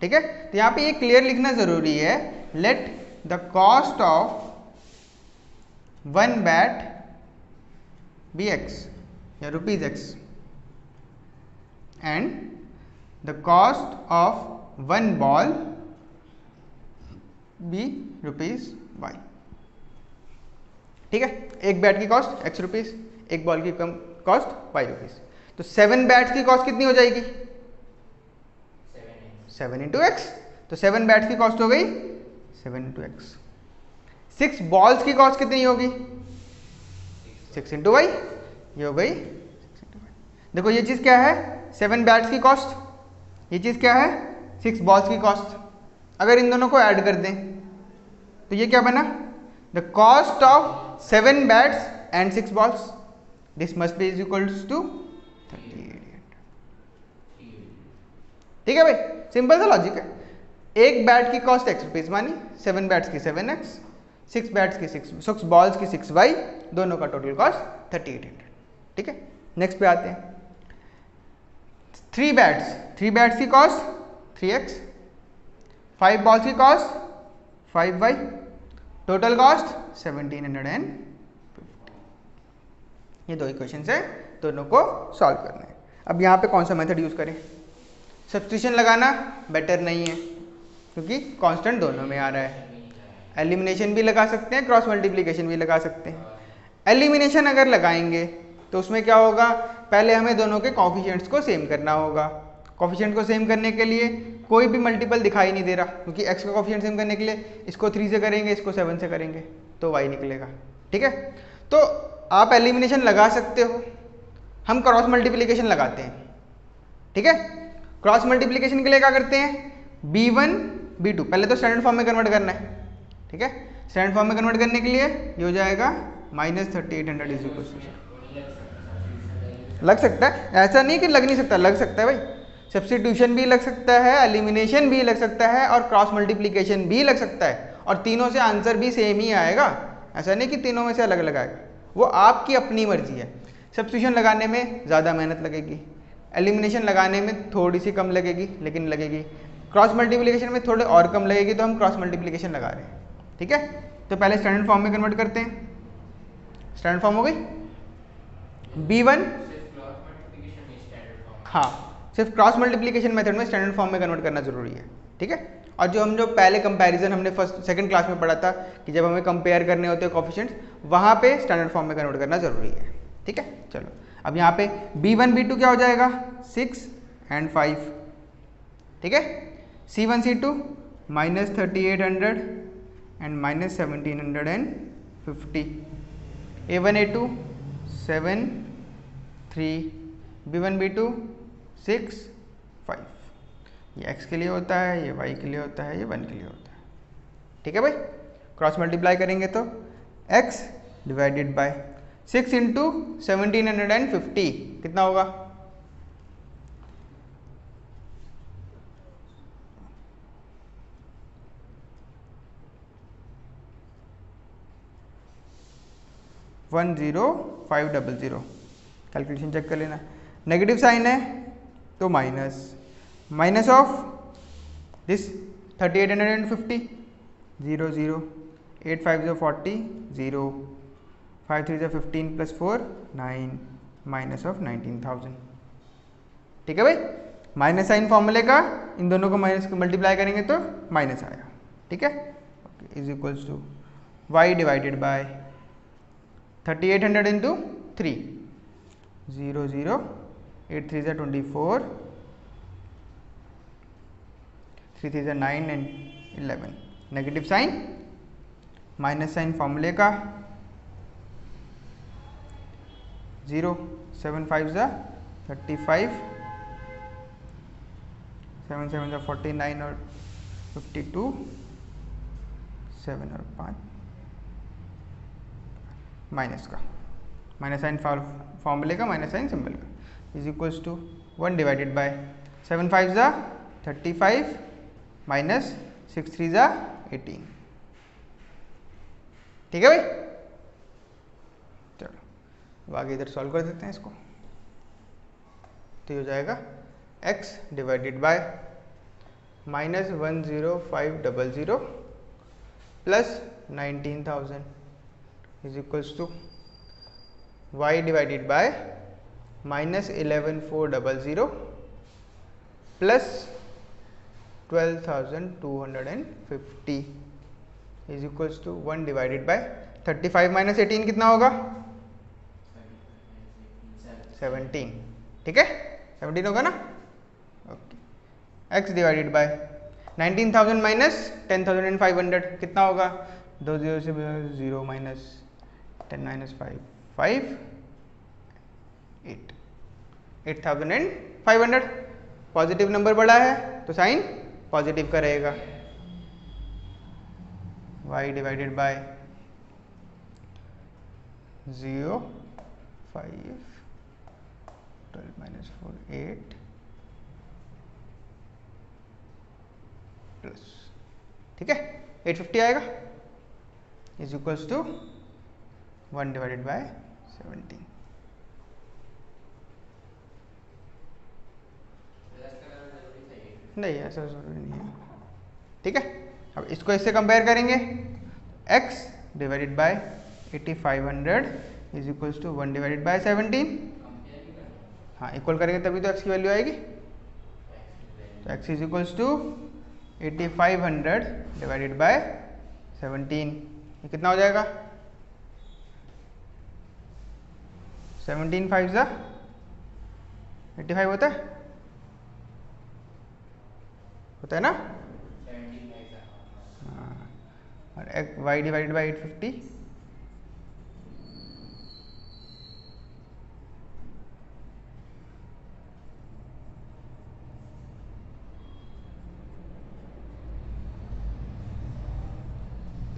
[SPEAKER 1] ठीक है। तो यहाँ पे ये क्लियर लिखना जरूरी है, let the cost of 1 bat be x या ₹x and the cost of 1 ball be ₹y, ठीक है। एक बैट की कॉस्ट ₹x, एक बॉल की कॉस्ट y ₹। तो 7 बैट्स की कॉस्ट कितनी हो जाएगी, 7 इंटू x। तो 7 बैट्स की कॉस्ट हो गई 7 इंटू x। 6 बॉल्स की कॉस्ट कितनी होगी, 6 इंटू y, ये हो गई 6 इंटू y। देखो ये चीज़ क्या है, 7 बैट्स की कॉस्ट, ये चीज़ क्या है 6 बॉल्स की कॉस्ट। अगर इन दोनों को ऐड कर दें तो ये क्या बना, the cost of 7 bats and 6 balls, this must be is equals to 38। ठीक है भाई, सिंपल सा लॉजिक है। एक बैट की कॉस्ट ₹x मानी, 7 बैट्स की 7x, 6 बैट्स की 6 बॉल्स की 6y, दोनों का टोटल कॉस्ट 3800, ठीक है। नेक्स्ट पे आते हैं, 3 बैट्स की कॉस्ट 3x, 5 बॉल्स की कॉस्ट 5y, टोटल कॉस्ट 1750। ये दो इक्वेशन है, दोनों को सॉल्व करना है। अब यहाँ पे कौन सा मेथड यूज करें, सब्स्टिट्यूशन लगाना बेटर नहीं है, क्योंकि कांस्टेंट दोनों में आ रहा है। एलिमिनेशन भी लगा सकते हैं, क्रॉस मल्टीप्लिकेशन भी लगा सकते हैं। एलिमिनेशन अगर लगाएंगे तो उसमें क्या होगा, पहले हमें दोनों के कोफिशिएंट्स को सेम करना होगा। कोफिशिएंट को सेम करने के लिए कोई भी मल्टीपल दिखाई नहीं दे रहा, क्योंकि x का कोफिशिएंट सेम करने के लिए इसको 3 से करेंगे, इसको 7 से करेंगे तो y निकलेगा। ठीक है, तो आप एलिमिनेशन लगा सकते हो, हम क्रॉस मल्टीप्लिकेशन लगाते हैं। ठीक है, क्रॉस मल्टीप्लिकेशन के लिए क्या करते हैं, b1 b2 पहले तो स्टैंडर्ड फॉर्म में कन्वर्ट करना है। ठीक है, स्टैंडर्ड फॉर्म में कन्वर्ट करने के लिए ये हो जाएगा -3800 इज इक्वल टू, लग सकता है, ऐसा नहीं कि लग नहीं सकता, लग सकता है भाई। सब्स्टिट्यूशन भी लग सकता है, एलिमिनेशन भी लग सकता है और क्रॉस मल्टीप्लिकेशन भी लग सकता है, और तीनों से आंसर भी सेम ही आएगा। ऐसा नहीं कि तीनों में से अलग अलग आएगा, वो आपकी अपनी मर्जी है। सब्स्टिट्यूशन लगाने में ज़्यादा मेहनत लगेगी, एलिमिनेशन लगाने में थोड़ी सी कम लगेगी लेकिन लगेगी, क्रॉस मल्टीप्लिकेशन में थोड़े और कम लगेगी, तो हम क्रॉस मल्टीप्लिकेशन लगा रहे हैं। ठीक है, तो पहले स्टैंडर्ड फॉर्म में कन्वर्ट करते हैं। स्टैंडर्ड फॉर्म हो गई b1, हाँ सिर्फ क्रॉस मल्टीप्लिकेशन मेथड में स्टैंडर्ड फॉर्म में कन्वर्ट करना जरूरी है। ठीक है, और जो पहले कंपैरिजन हमने सेकंड क्लास में पढ़ा था कि जब हमें कंपेयर करने होते हैं कोफिशिएंट्स, वहाँ पे स्टैंडर्ड फॉर्म में कन्वर्ट करना जरूरी है। ठीक है, चलो अब यहाँ पे b1 b2 क्या हो जाएगा, 6 and 5। ठीक है, c1 c2 -3800 and -1750, a1 a2 7 3, b1 b2 6 5। ये x के लिए होता है, ये y के लिए होता है, ये 1 के लिए होता है। ठीक है भाई, क्रॉस मल्टीप्लाई करेंगे तो x डिवाइडेड बाय 6 इंटू 1750 कितना होगा, $10500। कैलकुलेशन चेक कर लेना, नेगेटिव साइन है तो minus of this 3850, 0 0, 8 5 40, 0, 5 3 15 + 4 9, minus of 19,000। ठीक है भाई, माइनस साइन फॉर्मूले का इन दोनों को माइनस मल्टीप्लाई करेंगे तो माइनस आया। ठीक है, is equals to y divided by 3800 into 3, 0 0, 8 3 24, 3 3 9 and 11। Negative sign, minus sign फॉर्मूले का 0 7 5 35, 7 7 49 और 52, 7 और 5 माइनस का, माइनस साइन फॉर्मूले का माइनस साइन सिंबल का, is equals to 1 divided by 7 5 35 minus 6 3 18। ठीक है भाई, चलो अब आगे इधर सॉल्व कर देते हैं इसको। तो ये हो जाएगा x divided by -10500 plus 19,000 is equals to y divided by -11400 plus 12,250 is equals to 1 divided by 35 minus 18 कितना होगा, 17। ठीक है, 17 होगा ना। Okay, x divided by 19,000 minus 10,500 कितना होगा, 2 0 से 0 माइनस 10 माइनस 5 5 8 8,500। पॉजिटिव नंबर बड़ा है तो साइन पॉजिटिव का रहेगा। y divided by 0 5 12 minus 4 8 plus, ठीक है 850 आएगा, is equals to 1 divided by 17। नहीं ऐसा जरूरी नहीं है। ठीक है, अब इसको इससे कंपेयर करेंगे, x divided by 8500 is equals to 1 divided by 17। हाँ, इक्वल करेंगे तभी तो x की वैल्यू आएगी। तो x is equals to 8500 divided by 17, ये कितना हो जाएगा? 17 5 85 होता है ना? हाँ, और y डिवाइडेड बाई 850,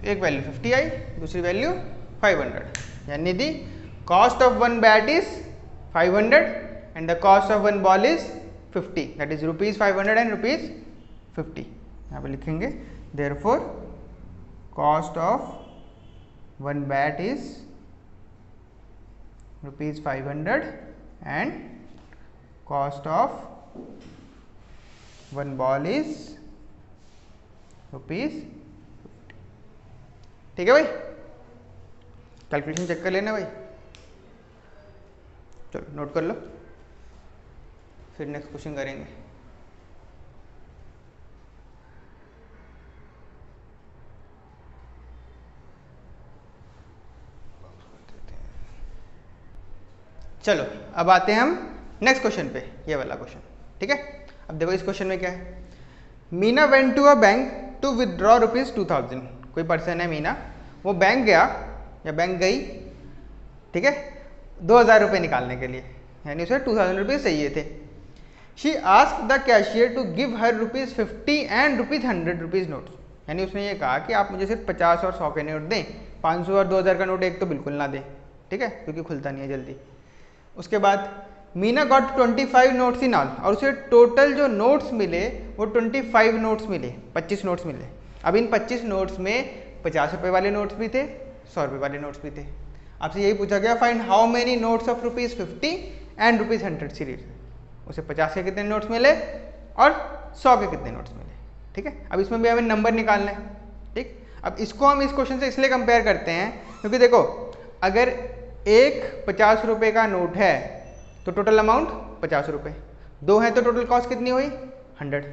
[SPEAKER 1] एक वैल्यू 50 आई, दूसरी वैल्यू 500, यानी दी cost of one bat is 500 and the cost of one ball is 50, that is ₹500 and ₹50। यहाँ पे लिखेंगे therefore cost of one bat is ₹500 and cost of one ball is ₹50। ठीक है भाई, calculation check कर लेना भाई, चलो नोट कर लो, फिर नेक्स्ट क्वेश्चन करेंगे। चलो अब आते हैं हम नेक्स्ट क्वेश्चन पे, ये वाला क्वेश्चन। ठीक है, अब देखो इस क्वेश्चन में क्या है। Meena went to a bank to withdraw ₹2000। कोई पर्सन है मीना, वो बैंक गया या बैंक गई, ठीक है, 2000 रुपये निकालने के लिए, यानी उसे 2000 रुपये चाहिए थे। She ask the cashier to give her ₹50 and ₹100 notes, यानी उसने ये कहा कि आप मुझे सिर्फ 50 और 100 के नोट दें, 500 और 2000 का नोट एक तो बिल्कुल ना दें, ठीक है, क्योंकि खुलता नहीं है जल्दी। उसके बाद Meena got 25 notes in all, और उसे टोटल जो नोट्स मिले वो 25 नोट्स मिले, 25 नोट्स मिले। अब इन 25 नोट्स में 50 रुपये वाले नोट्स भी थे, 100 रुपये वाले नोट्स भी थे। आपसे यही पूछा गया find how many notes of ₹50 and ₹100 series. उसे 50 के कितने नोट्स मिले और 100 के कितने नोट्स मिले। ठीक है, अब इसमें भी हमें नंबर निकालना है। ठीक, अब इसको हम इस क्वेश्चन से इसलिए कंपेयर करते हैं क्योंकि देखो अगर एक 50 रुपये का नोट है तो टोटल अमाउंट 50 रुपये, 2 है तो टोटल कॉस्ट कितनी हुई 100,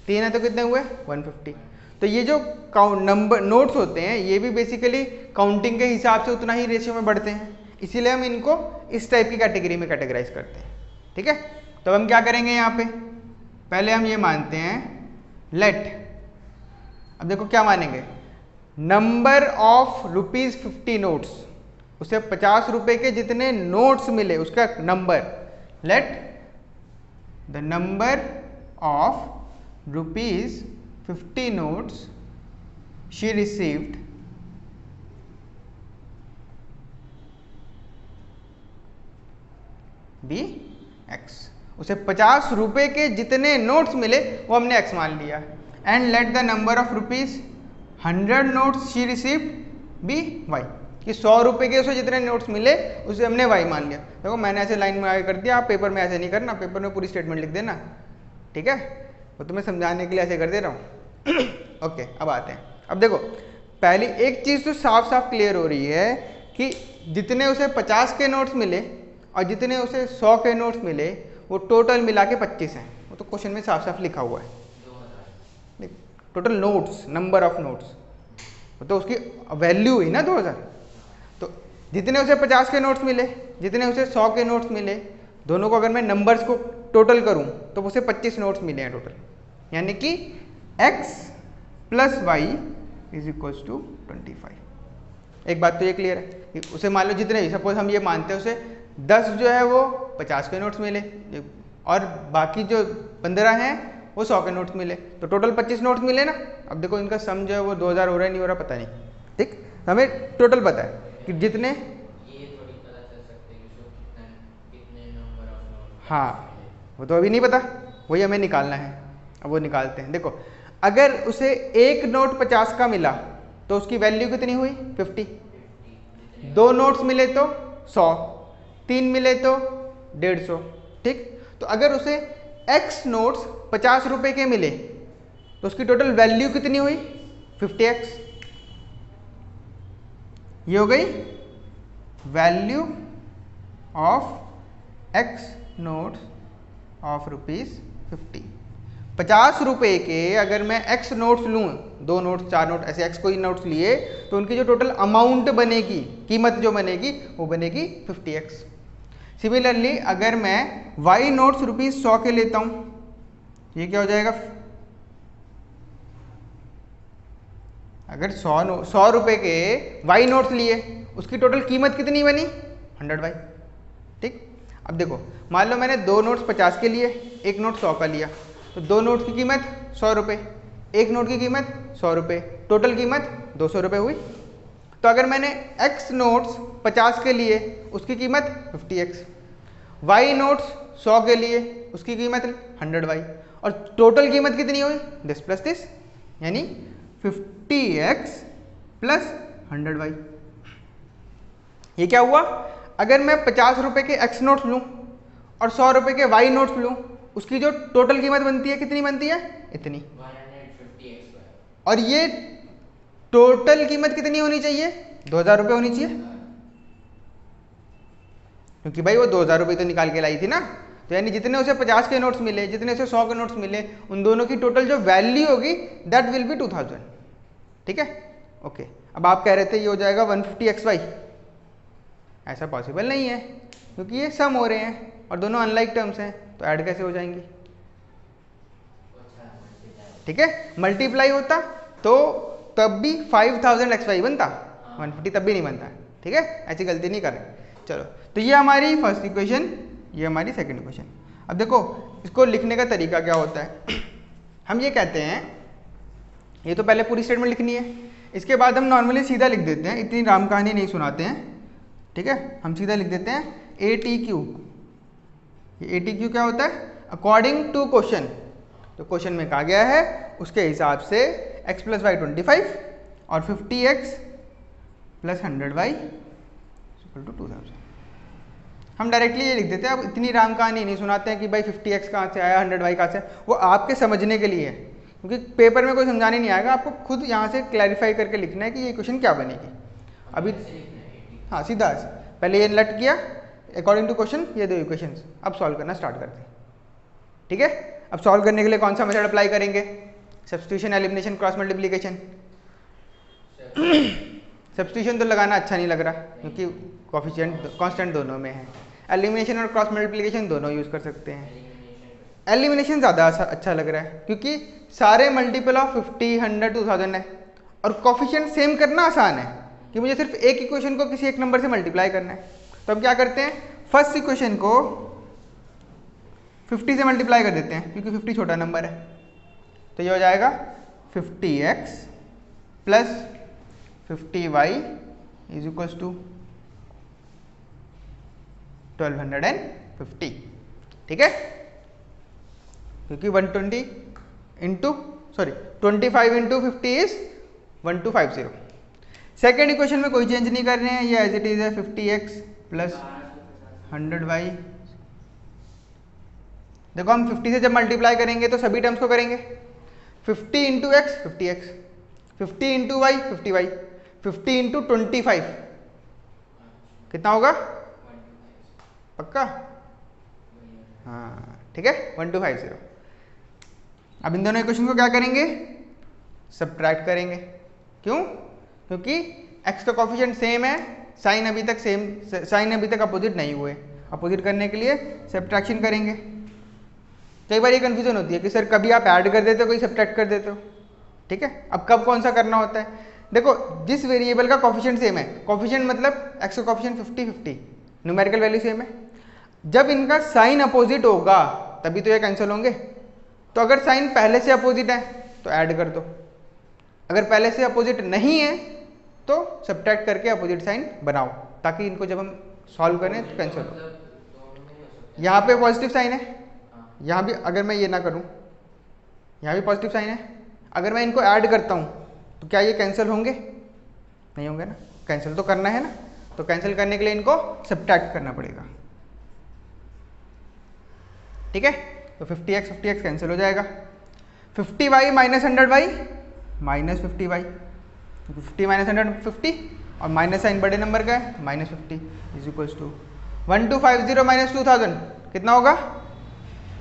[SPEAKER 1] 3 है तो कितने हुए 150। तो ये जो काउंट नंबर नोट्स होते हैं ये भी बेसिकली काउंटिंग के हिसाब से उतना ही रेशियो में बढ़ते हैं, इसीलिए हम इनको इस टाइप की कैटेगरी में कैटेगराइज करते हैं। ठीक है, तो हम क्या करेंगे यहाँ पे, पहले हम ये मानते हैं लेट, अब देखो क्या मानेंगे, नंबर ऑफ ₹50 नोट्स, उसे 50 रुपए के जितने नोट्स मिले उसका number, let the number of ₹50 notes she received be x. उसे 50 रुपए के जितने नोट्स मिले वो हमने एक्स मान लिया, and let the number of ₹100 notes she received be y, कि 100 रुपए के उसे जितने नोट्स मिले उसे हमने वाई मान लिया। देखो मैंने ऐसे लाइन में आगे कर दिया, आप पेपर में ऐसे नहीं करना, पेपर में पूरी स्टेटमेंट लिख देना। ठीक है, वो तुम्हें समझाने के लिए ऐसे कर दे रहा हूँ। ओके, अब आते हैं। अब देखो पहली एक चीज़ तो साफ साफ क्लियर हो रही है कि जितने उसे 50 के नोट्स मिले और जितने उसे 100 के नोट्स मिले वो टोटल मिला के 25 हैं, वो तो क्वेश्चन में साफ साफ लिखा हुआ है। Total notes, number of notes, तो उसकी वैल्यू हुई ना 2000। तो जितने उसे 50 के नोट्स मिले, जितने उसे 100 के नोट्स मिले, दोनों को अगर मैं नंबर्स को टोटल करूं तो उसे 25 नोट्स मिले हैं टोटल, यानी कि x plus y is equals to 25। एक बात तो ये क्लियर है कि उसे मान लो जितने भी, सपोज हम ये मानते हैं उसे 10 जो है वो 50 के नोट्स मिले और बाकी जो 15 हैं वो 100 के नोट्स मिले, तो टोटल 25 नोट्स मिले ना। अब देखो इनका सम जो है वो 2000 हो रहा है नहीं हो रहा पता नहीं। ठीक, हमें टोटल पता है कि जितने,
[SPEAKER 2] ये थोड़ी पता चल सकता है कि उसको कितने नंबर ऑफ नोट,
[SPEAKER 1] हाँ वो तो अभी नहीं पता, वही हमें निकालना है। अब वो निकालते हैं। देखो अगर उसे एक नोट 50 का मिला तो उसकी वैल्यू कितनी हुई 50, 2 नोट्स मिले तो 100, 3 मिले तो 150। ठीक, तो अगर उसे x नोट्स 50 रुपए के मिले तो उसकी टोटल वैल्यू कितनी हुई 50x। ये हो गई value of x notes of ₹50। 50 रुपये के अगर मैं x नोट्स लूँ, 2 नोट्स 4 नोट ऐसे x कोई नोट्स लिए, तो उनकी जो टोटल अमाउंट बनेगी, कीमत जो बनेगी वो बनेगी 50x। सिमिलरली अगर मैं y नोट्स ₹100 के लेता हूँ, ये क्या हो जाएगा, अगर 100 रुपये के y नोट्स लिए, उसकी टोटल कीमत कितनी बनी, 100y। ठीक, अब देखो मान लो मैंने 2 नोट्स 50 के लिए, 1 नोट 100 का लिया, तो 2 नोट की कीमत 100 रुपये, 1 नोट की कीमत 100 रुपये, टोटल कीमत 200 रुपये हुई। तो अगर मैंने x नोट्स 50 के लिए, उसकी कीमत 50x, y नोट्स 100 के लिए, उसकी कीमत 100y, और टोटल कीमत कितनी हुई, दिस प्लस दिस, यानी 50x प्लस 100y। ये क्या हुआ, अगर मैं 50 रुपये के x नोट्स लूँ और 100 रुपये के y नोट्स लूँ, उसकी जो टोटल कीमत बनती है कितनी बनती है, इतनी,
[SPEAKER 2] 150x।
[SPEAKER 1] और ये टोटल कीमत कितनी होनी चाहिए, 2000 रुपये होनी चाहिए, क्योंकि भाई वो 2000 रुपये तो निकाल के लाई थी ना। तो यानी जितने उसे 50 के नोट्स मिले, जितने उसे 100 के नोट्स मिले, उन दोनों की टोटल जो वैल्यू होगी दैट विल बी 2000। ठीक है, ओके। अब आप कह रहे थे ये हो जाएगा 150xy, ऐसा पॉसिबल नहीं है क्योंकि ये सम हो रहे हैं और दोनों अनलाइक टर्म्स हैं, तो ऐड कैसे हो जाएंगे। ठीक है, मल्टीप्लाई होता तो तब भी 5000xy बनता, 150 तब भी नहीं बनता। ठीक है, ऐसी गलती नहीं करें। चलो, तो ये हमारी फर्स्ट इक्वेशन, ये हमारी सेकंड इक्वेशन। अब देखो इसको लिखने का तरीका क्या होता है। हम ये कहते हैं, ये तो पहले पूरी स्टेटमेंट लिखनी है, इसके बाद हम नॉर्मली सीधा लिख देते हैं, इतनी राम कहानी नहीं सुनाते हैं। ठीक है, हम सीधा लिख देते हैं ATQ। ये ATQ क्या होता है, अकॉर्डिंग टू क्वेश्चन, तो क्वेश्चन में कहा गया है उसके हिसाब से x प्लस वाई 25 और 50x plus 100y equal to 2000। हम डायरेक्टली ये लिख देते हैं, अब इतनी राम कहानी नहीं सुनाते हैं कि भाई 50x कहाँ से आया, 100y कहाँ से, वो आपके समझने के लिए है, क्योंकि पेपर में कोई समझाने नहीं आएगा, आपको खुद यहाँ से क्लैरिफाई करके लिखना है कि ये क्वेश्चन क्या बनेगी। अभी हाँ सीधा पहले ये लट किया अकॉर्डिंग टू क्वेश्चन, ये 2 इक्वेशंस, अब सॉल्व करना स्टार्ट करते हैं। ठीक है, अब सॉल्व करने के लिए कौन सा मेथड अप्लाई करेंगे, substitution, elimination, cross multiplication. Substitution तो लगाना अच्छा नहीं लग रहा क्योंकि कोफिशिएंट कांस्टेंट दोनों में है। एलिमिनेशन और क्रॉस मल्टीप्लिकेशन दोनों यूज़ कर सकते हैं। एलिमिनेशन ज़्यादा अच्छा लग रहा है क्योंकि सारे मल्टीपल ऑफ 50, 100, 2000 है, और कोफिशिएंट सेम करना आसान है कि मुझे सिर्फ एक इक्वेशन को किसी एक नंबर से मल्टीप्लाई करना है। तो हम क्या करते हैं, फर्स्ट इक्वेशन को 50 से मल्टीप्लाई कर देते हैं क्योंकि 50 छोटा नंबर है, तो ये हो जाएगा 50x plus 50y is equals to 1250। ठीक है, क्योंकि 120 into 25 into 50 is 1250। Second equation में कोई चेंज नहीं कर रहे हैं, ये एज इट इज है 50x प्लस 100y। देखो हम 50 से जब मल्टीप्लाई करेंगे तो सभी टर्म्स को करेंगे, 50 into x 50x, 50 into y 50y, 50 into 25 कितना होगा, पक्का, हाँ ठीक है 1250। अब इन दोनों इक्वेशन को क्या करेंगे, सब्ट्रैक्ट करेंगे। क्यों, क्योंकि x का कोफिशिएंट सेम है, साइन अभी तक सेम, साइन अभी तक अपोजिट नहीं हुए, अपोजिट करने के लिए सब्ट्रैक्शन करेंगे। कई बार ये कन्फ्यूजन होती है कि सर कभी आप ऐड कर देते हो, कभी सब्ट्रैक्ट कर देते हो। ठीक है, अब कब कौन सा करना होता है, देखो जिस वेरिएबल का कोफिशिएंट सेम है, कोफिशिएंट मतलब x का कोफिशिएंट 50-50, न्यूमेरिकल वैल्यू सेम है, जब इनका साइन अपोजिट होगा तभी तो ये कैंसिल होंगे। तो अगर साइन पहले से अपोजिट है तो ऐड कर दो, अगर पहले से अपोजिट नहीं है तो सब्ट्रैक्ट करके अपोजिट साइन बनाओ, ताकि इनको जब हम सॉल्व करें तो कैंसिल हो। यहाँ पे पॉजिटिव साइन है, यहाँ भी अगर मैं ये ना करूँ, यहाँ भी पॉजिटिव साइन है, अगर मैं इनको ऐड करता हूँ तो क्या ये कैंसिल होंगे, नहीं होंगे ना, कैंसिल तो करना है ना, तो कैंसिल करने के लिए इनको सब्ट्रैक्ट करना पड़ेगा। ठीक है, तो 50x कैंसिल हो जाएगा, 50y minus 100y minus 50y, 50 minus 100 50, और माइनस साइन बड़े नंबर का है, minus 50 is equals to 1250 minus 2000 कितना होगा,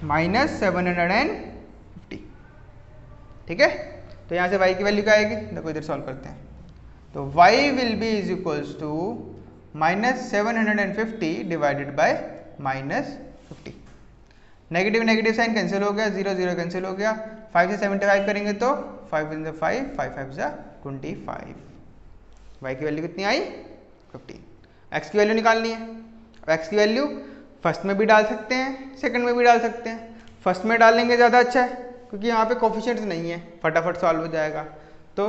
[SPEAKER 1] माइनस 750। ठीक है। तो यहाँ से y की वैल्यू क्या आएगी, देखो इधर सॉल्व करते हैं। तो y will be is equals to -750 divided by -50। Negative negative sign cancel हो गया, 0 0 कैंसिल हो गया, 5 से 75 करेंगे तो 5 × 5 5 5 25। y की वैल्यू कितनी आई 50। x की वैल्यू निकालनी है। अब x की वैल्यू फर्स्ट में भी डाल सकते हैं, सेकंड में भी डाल सकते हैं। फर्स्ट में डालेंगे ज़्यादा अच्छा है क्योंकि यहाँ पे कोफिशिएंट्स नहीं है, फटाफट सॉल्व हो जाएगा। तो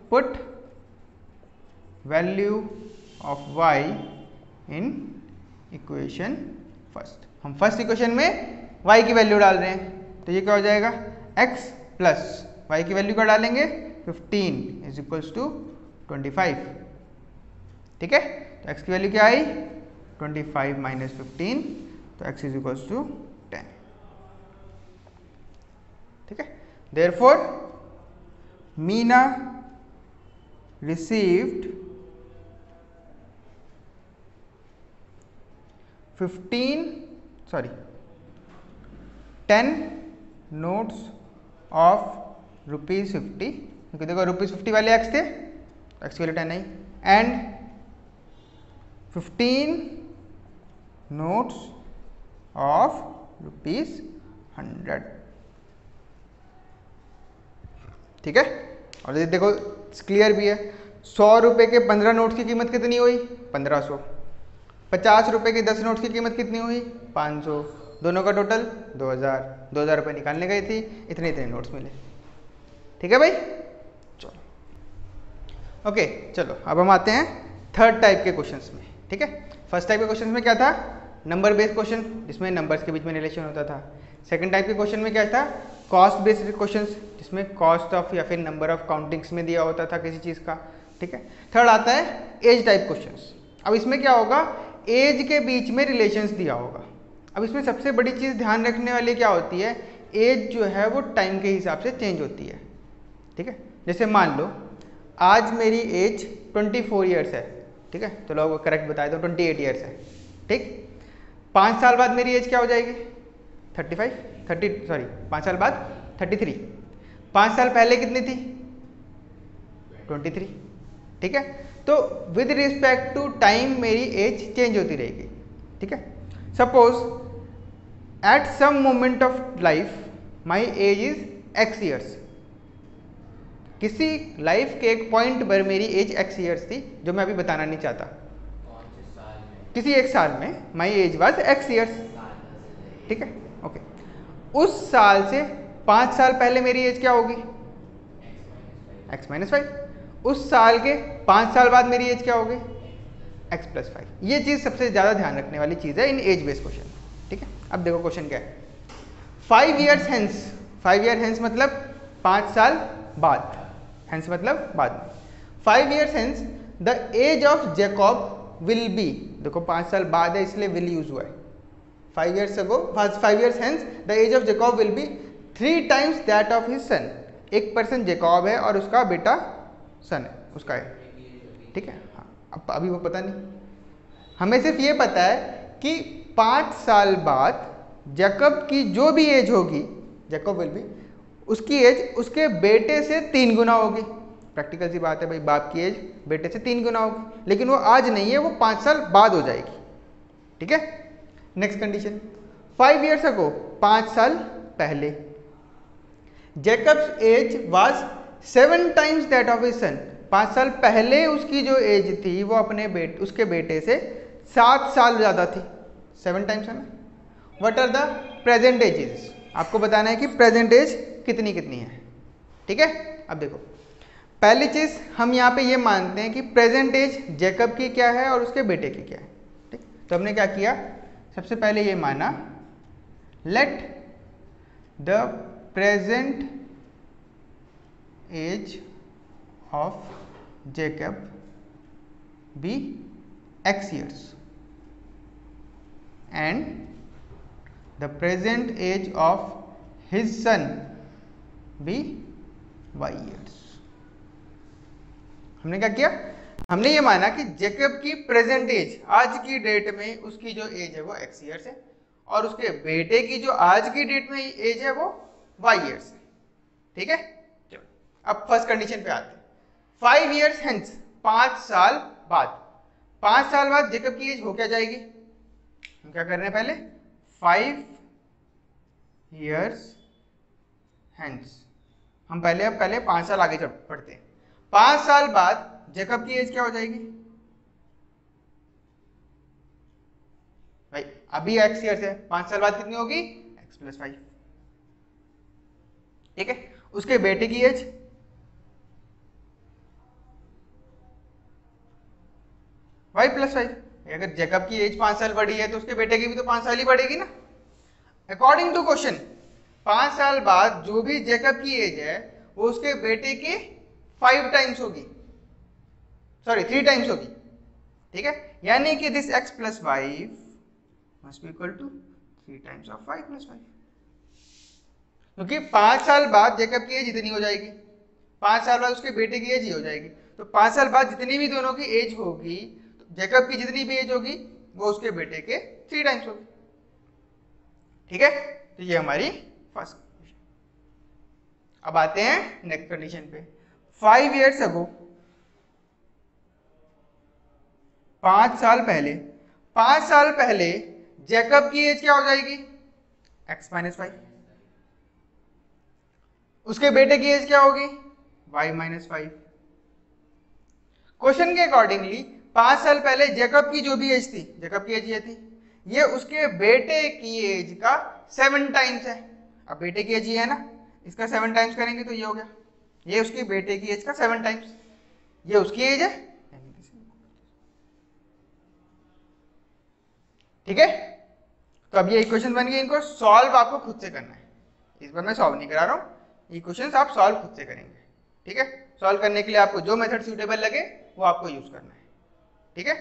[SPEAKER 1] put value of y in equation first. हम फर्स्ट इक्वेशन में y की वैल्यू डाल रहे हैं, तो ये क्या हो जाएगा x प्लस y की वैल्यू क्या डालेंगे 15 इज इक्वल्स टू 25। ठीक है, तो x की वैल्यू क्या आई 25 माइनस 15, तो x इज इक्वल्स टू 10। ठीक है, therefore Meena received 10 notes of ₹50, क्योंकि देखो ₹50 वाले x थे, x की value 10 I, and 15 notes of ₹100। ठीक है, और ये देखो क्लियर भी है, 100 रुपए के 15 नोट्स की कीमत कितनी हुई 1500, 50 रुपए के 10 नोट्स की कीमत कितनी हुई 500, दोनों का टोटल 2000 रुपये निकालने गई थी, इतने इतने नोट्स मिले। ठीक है भाई, चलो ओके, चलो अब हम आते हैं थर्ड टाइप के क्वेश्चंस में। ठीक है, फर्स्ट टाइप के क्वेश्चंस में क्या था, नंबर बेस्ड क्वेश्चन जिसमें नंबर्स के बीच में रिलेशन होता था। सेकंड टाइप के क्वेश्चन में क्या था, कॉस्ट बेस्ड क्वेश्चंस जिसमें कॉस्ट ऑफ या फिर नंबर ऑफ काउंटिंग्स में दिया होता था किसी चीज़ का। ठीक है, थर्ड आता है एज टाइप क्वेश्चंस। अब इसमें क्या होगा, एज के बीच में रिलेशंस दिया होगा। अब इसमें सबसे बड़ी चीज़ ध्यान रखने वाली क्या होती है, एज जो है वो टाइम के हिसाब से चेंज होती है। ठीक है, जैसे मान लो आज मेरी एज 24 ईयर्स है। ठीक है, तो लोग करेक्ट बताए तो 28 ईयर्स है। ठीक, 5 साल बाद मेरी एज क्या हो जाएगी 5 साल बाद 33। 5 साल पहले कितनी थी 23। ठीक है, तो विद रिस्पेक्ट टू टाइम मेरी एज चेंज होती रहेगी। ठीक है, suppose at some moment of life my age is x years. किसी लाइफ के एक पॉइंट पर मेरी एज x ईयर्स थी, जो मैं अभी बताना नहीं चाहता। किसी एक साल में my age was x years. ठीक है, ओके, उस साल से 5 साल पहले मेरी एज क्या होगी x - 5। उस साल के 5 साल बाद मेरी एज क्या होगी x + 5। ये चीज़ सबसे ज़्यादा ध्यान रखने वाली चीज़ है इन एज बेस्ड क्वेश्चन। ठीक है, अब देखो क्वेश्चन क्या है, 5 ईयर्स हेंस। 5 ईयर हेंस मतलब 5 साल बाद, हेंस मतलब बाद में। 5 years hence the age of Jacob will be, देखो 5 साल बाद है इसलिए विल यूज हुआ है। 5 years ago, 5 years hence, the age of Jacob will be 3 times that of his son। एक पर्सन जैकब है और उसका बेटा सन है, उसका है। ठीक है, हाँ, अब अभी वो पता नहीं, हमें सिर्फ ये पता है कि 5 साल बाद जैकब की जो भी एज होगी, जैकब विल बी, उसकी एज उसके बेटे से 3 गुना होगी। प्रैक्टिकल सी बात है भाई, बाप की एज बेटे से 3 गुना होगी, लेकिन वो आज नहीं है, वो 5 साल बाद हो जाएगी। ठीक है, नेक्स्ट कंडीशन, 5 years ago, 5 साल पहले, Jacob's age was 7 times that of his son. 5 साल पहले उसकी जो एज थी वो अपने उसके बेटे से 7 साल ज़्यादा थी, 7 times है ना। What are the present ages, आपको बताना है कि प्रेजेंट एज कितनी कितनी है। ठीक है, अब देखो पहली चीज़ हम यहाँ पे ये मानते हैं कि प्रेजेंट एज जैकब की क्या है और उसके बेटे की क्या है। ठीक, तो हमने क्या किया, सबसे पहले ये माना let the present age of Jacob be x years and the present age of his son be y years। हमने क्या किया, हमने ये माना कि जैकब की प्रेजेंट एज आज की डेट में उसकी जो एज है वो x ईयर्स है और उसके बेटे की जो आज की डेट में एज है वो y ईयर्स है। ठीक है, अब फर्स्ट कंडीशन पे आते हैं, 5 years hence, 5 साल बाद, 5 साल बाद जेकब की एज हो क्या जाएगी, हम क्या कर रहे हैं पहले 5 years hence, हम पहले 5 साल आगे बढ़ते हैं। 5 साल बाद जेकब की एज क्या हो जाएगी भाई, अभी x ईयर्स है, 5 साल बाद कितनी होगी x + 5, ठीक है। उसके बेटे की एज y + 5, अगर जेकब की एज 5 साल बढ़ी है तो उसके बेटे की भी तो 5 साल ही बढ़ेगी ना। अकॉर्डिंग टू क्वेश्चन 5 साल बाद जो भी जेकब की एज है वो उसके बेटे के 5 टाइम्स होगी, सॉरी 3 टाइम्स होगी, ठीक है। यानी कि this x + 5 must be equal to 3 times of y + 5, क्योंकि 5 साल बाद जेकब की एज इतनी हो जाएगी, 5 साल बाद उसके बेटे की एज ही हो जाएगी, तो 5 साल बाद जितनी भी दोनों की एज होगी, तो जेकब की जितनी भी एज होगी वो उसके बेटे के 3 टाइम्स होगी, ठीक है। तो ये हमारी फर्स्ट कंडीशन। अब आते हैं नेक्स्ट कंडीशन पे, 5 years ago, 5 साल पहले, 5 साल पहले जेकब की एज क्या हो जाएगी x - 5, उसके बेटे की एज क्या होगी y - 5। क्वेश्चन के अकॉर्डिंगली 5 साल पहले जेकब की जो भी एज थी, जेकब की एज ये थी, ये उसके बेटे की एज का 7 टाइम्स है। अब बेटे की एज ये है ना, इसका 7 टाइम्स करेंगे तो ये हो गया, ये उसके बेटे की एज का 7 टाइम्स, ये उसकी एज है, ठीक है। तो अब ये इक्वेशन बन गई, इनको सॉल्व आपको खुद से करना है, इस बार मैं सॉल्व नहीं करा रहा हूँ, इक्वेशंस आप सॉल्व खुद से करेंगे, ठीक है। सॉल्व करने के लिए आपको जो मेथड सूटेबल लगे वो आपको यूज करना है, ठीक है।